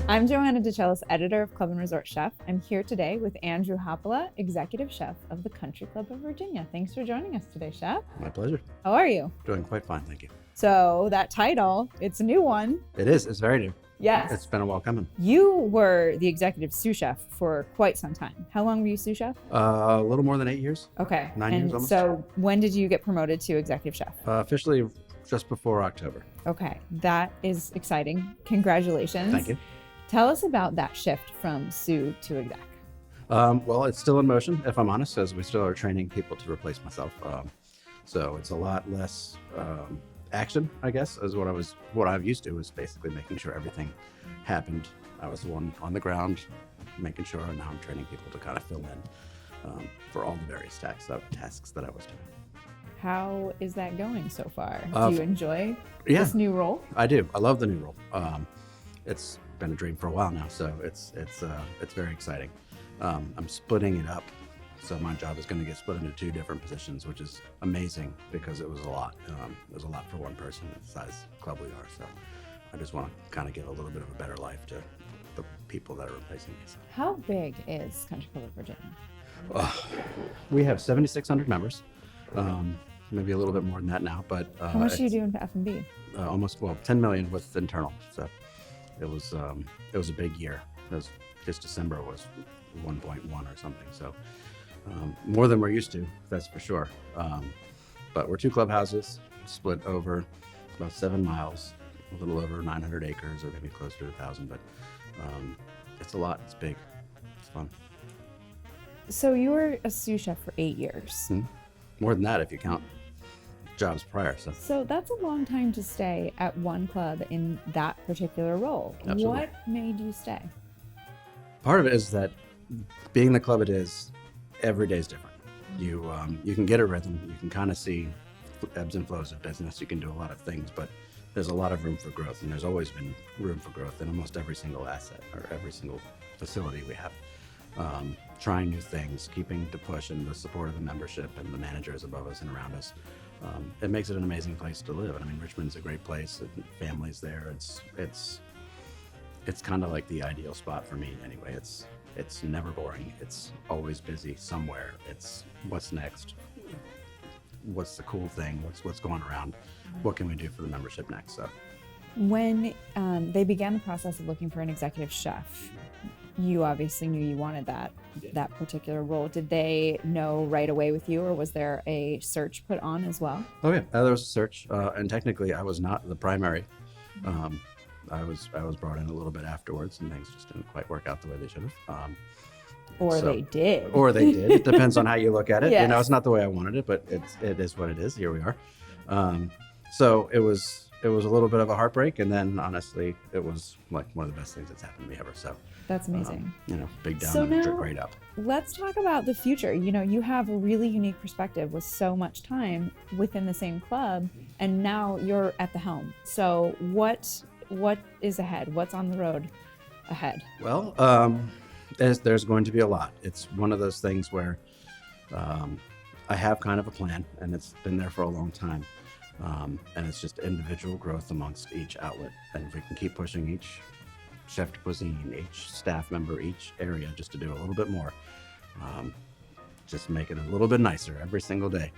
I'm Joanna DeCellis, editor of Club and Resort Chef. I'm here today with Andrew Hoppola, executive chef of the Country Club of Virginia. Thanks for joining us today, Chef. My pleasure. How are you? Doing quite fine, thank you. So that title, it's a new one. It is. It's very new. Yes. It's been a while coming. You were the executive sous chef for quite some time. How long were you sous chef? A little more than 8 years. Okay. 9 years almost. So when did you get promoted to executive chef? Officially just before October. Okay. That is exciting. Congratulations. Thank you. Tell us about that shift from sous to exec. Well, it's still in motion, if I'm honest, as we still are training people to replace myself. So it's a lot less action, I guess, is what I'm used to, is basically making sure everything happened. I was the one on the ground, making sure, and now I'm training people to kind of fill in for all the various tasks that I was doing. How is that going so far? Do you enjoy this new role? I do. I love the new role. It's been a dream for a while now, so it's very exciting. I'm splitting it up, so my job is going to get split into 2 different positions, which is amazing because it was a lot. It was a lot for one person at the size club we are. So I just want to kind of give a little bit of a better life to the people that are replacing me. So. How big is Country Club of Virginia? We have 7,600 members. Maybe a little bit more than that now, but how much do you do in F&B? Almost 10 million with internal. So it was a big year. This December was 1.1 or something. So more than we're used to, that's for sure. But we're 2 clubhouses split over about 7 miles, a little over 900 acres, or maybe closer to 1,000. But it's a lot. It's big. It's fun. So you were a sous chef for 8 years. More than that if you count jobs prior. So that's a long time to stay at one club in that particular role. Absolutely. What made you stay? Part of it is that being the club it is, every day is different. You can get a rhythm. You can kind of see ebbs and flows of business. You can do a lot of things, but there's a lot of room for growth, and there's always been room for growth in almost every single asset or every single facility we have. Trying new things, keeping to push, and the support of the membership and the managers above us and around us. It makes it an amazing place to live. I mean, Richmond's a great place. Families there. It's kind of like the ideal spot for me anyway. It's never boring. It's always busy somewhere. It's what's next. What's the cool thing? What's going around? What can we do for the membership next? So when they began the process of looking for an executive chef, you obviously knew you wanted that particular role. Did they know right away with you, or was there a search put on as well? Oh yeah, there was a search, and technically I was not the primary. I was brought in a little bit afterwards, and things just didn't quite work out the way they should have. They did. Or they did. It depends on how you look at it. Yes. You know, it's not the way I wanted it, but it is what it is. Here we are. So it was a little bit of a heartbreak, and then honestly, it was like one of the best things that's happened to me ever. So that's amazing. Big down So and now, great up. Let's talk about the future. You know, you have a really unique perspective with so much time within the same club, and now you're at the helm. So what is ahead? What's on the road ahead? Well, there's going to be a lot. It's one of those things where I have kind of a plan, and it's been there for a long time. And it's just individual growth amongst each outlet. And if we can keep pushing each chef de cuisine, each staff member, each area, just to do a little bit more, just make it a little bit nicer every single day.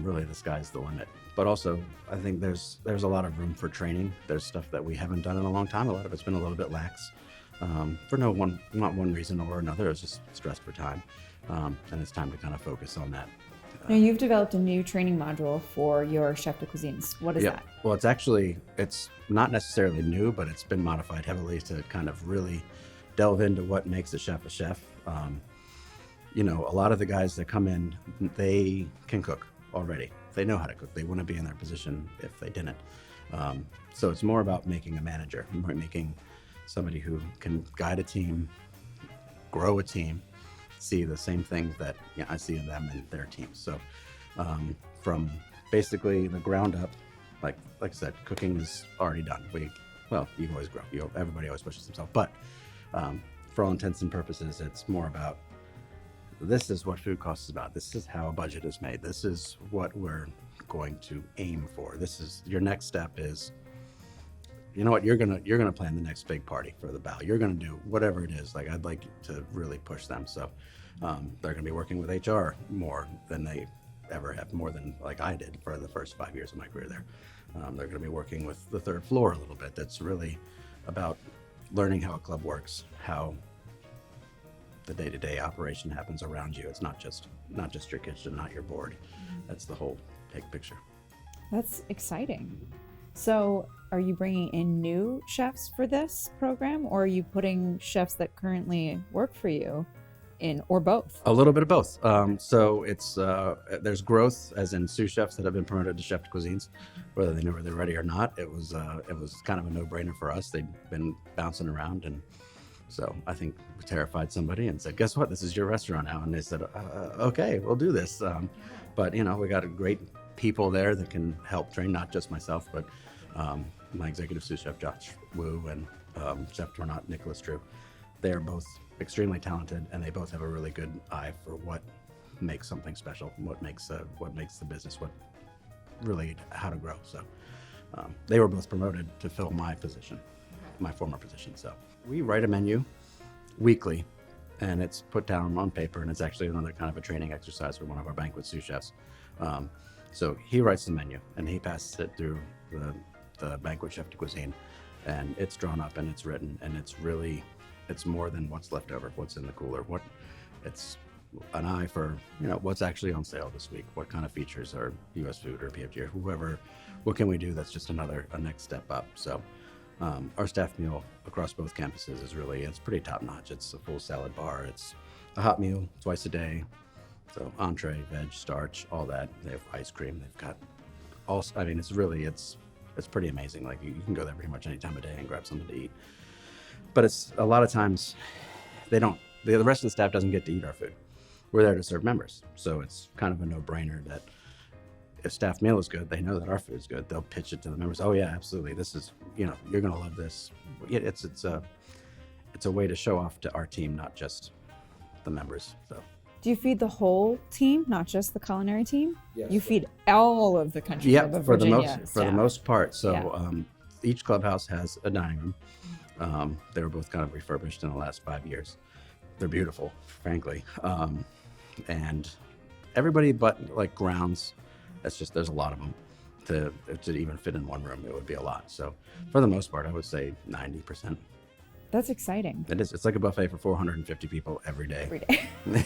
Really, the sky's the limit. But also, I think there's a lot of room for training. There's stuff that we haven't done in a long time. A lot of it's been a little bit lax for not one reason or another. It's just stressed for time. And it's time to kind of focus on that. Now, you've developed a new training module for your chef de cuisines. What is that? Well, it's not necessarily new, but it's been modified heavily to kind of really delve into what makes a chef a chef. A lot of the guys that come in, they can cook already. They know how to cook. They wouldn't be in their position if they didn't. So it's more about making a manager, making somebody who can guide a team, grow a team, see the same things that I see in them and their teams. So from basically the ground up, like I said, cooking is already done. You always grow. Everybody always pushes themselves. But for all intents and purposes, it's more about, this is what food costs is about. This is how a budget is made. This is what we're going to aim for. This is your next step is, you know what, you're gonna plan the next big party for the bow. You're gonna do whatever it is. Like I'd like to really push them. So they're gonna be working with HR more than they ever have, more than like I did for the first 5 years of my career there. They're gonna be working with the third floor a little bit. That's really about learning how a club works, how the day-to-day operation happens around you. It's not just your kitchen, not your board. That's the whole big picture. That's exciting. So, are you bringing in new chefs for this program, or are you putting chefs that currently work for you in, or both? A little bit of both. So it's there's growth, as in sous chefs that have been promoted to chef de cuisines, whether they know whether they're ready or not. It was kind of a no-brainer for us. They'd been bouncing around, and so I think we terrified somebody and said, "Guess what? This is your restaurant now." And they said, "Okay, we'll do this." But we got a great people there that can help train, not just myself, but my executive sous chef Josh Wu and Chef Tournant Nicholas Drew. They are both extremely talented, and they both have a really good eye for what makes something special, what makes the business, what really how to grow. So they were both promoted to fill my position, my former position. So we write a menu weekly, and it's put down on paper, and it's actually another kind of a training exercise for one of our banquet sous chefs. So he writes the menu, and he passes it through the banquet chef de cuisine, and it's drawn up and it's written, and it's more than what's left over, what's in the cooler, it's an eye for what's actually on sale this week, what kind of features are US Food or PFG or whoever, what can we do that's just a next step up. So our staff meal across both campuses it's pretty top notch. It's a full salad bar, it's a hot meal twice a day, so entree, veg, starch, all that. They have ice cream, they've got it's pretty amazing. Like you can go there pretty much any time of day and grab something to eat. But it's a lot of times the rest of the staff doesn't get to eat our food. We're there to serve members. So it's kind of a no-brainer that if staff meal is good, they know that our food is good. They'll pitch it to the members. Oh yeah, absolutely. This is, you're going to love this. It's a way to show off to our team, not just the members. So. Do you feed the whole team, not just the culinary team? Yes. You feed all of the country. Yeah, for the most part. So each clubhouse has a dining room. They were both kind of refurbished in the last 5 years. They're beautiful, frankly. And everybody but like grounds, there's a lot of them. To even fit in one room, it would be a lot. So for the most part, I would say 90%. That's exciting. It is. It's like a buffet for 450 people every day. Every day.